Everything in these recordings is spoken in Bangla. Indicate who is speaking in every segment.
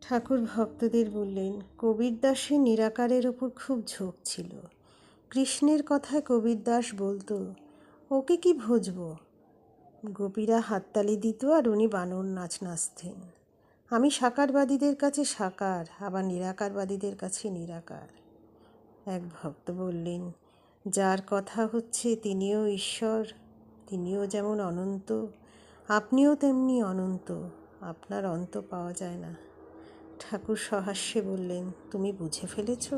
Speaker 1: ঠাকুর ভক্তদের বললেন, কবীরদাসের নিরাকারের ওপর খুব ঝোঁক ছিল। কৃষ্ণের কথায় কবীরদাস বলতো, ওকে কি ভজবো। গোপীরা হাততালি দিত আর উনি বানর নাচ নাচতেন। আমি সাকারবাদীদের কাছে সাকার, আবার নিরাকারবাদীদের কাছে নিরাকার। এক ভক্ত বললেন, যার কথা হচ্ছে তিনিও ঈশ্বর, তিনিও যেমন অনন্ত, আপনিও তেমনি অনন্ত, আপনার অন্ত পাওয়া যায় না। ঠাকুর সহাস্যে বললেন, তুমি বুঝে ফেলেছ?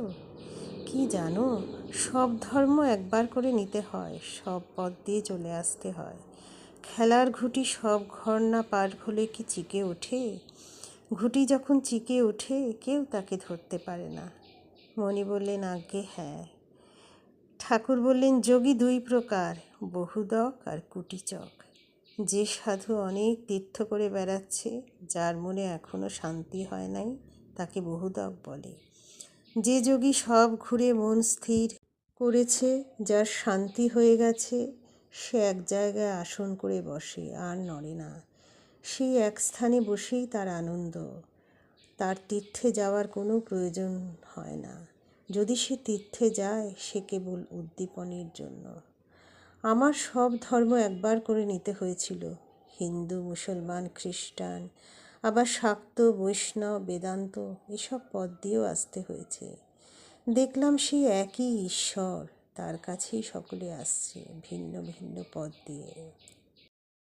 Speaker 1: কি জানো, সব ধর্ম একবার করে নিতে হয়, সব পথ দিয়ে চলে আসতে হয়। খেলার ঘুঁটি সব ঘর না পার হলে কি চিকে ওঠে? ঘুঁটি যখন চিকে ওঠে কেউ তাকে ধরতে পারে না। মণি বললেন, আজ্ঞে হ্যাঁ। ঠাকুর বললেন, যোগী দুই প্রকার, বহুদক আর কুটিচক। যে সাধু অনেক তীর্থ করে বেড়াচ্ছে, যার মনে এখনো শান্তি হয় নাই, তাকে বহুদক বলে। যে যোগী সব ঘুরে মন স্থির করেছে, যার শান্তি হয়ে গেছে, সে এক জায়গায় আসন করে বসে, আর নড়ে না। সেই এক স্থানে বসেই তার আনন্দ, তার তীর্থে যাওয়ার কোনো প্রয়োজন হয় না। যদি সে তীর্থে যায়, সে কেবল উদ্দীপনের জন্য। আমার সব ধর্ম একবার করে নিতে হয়েছিল, হিন্দু, মুসলমান, খ্রিস্টান, আবার শাক্ত, বৈষ্ণব, বেদান্ত, এসব পথ দিয়েও আসতে হয়েছে। দেখলাম সেই একই ঈশ্বর, তার কাছেই সকলে আসছে ভিন্ন ভিন্ন পথ দিয়ে।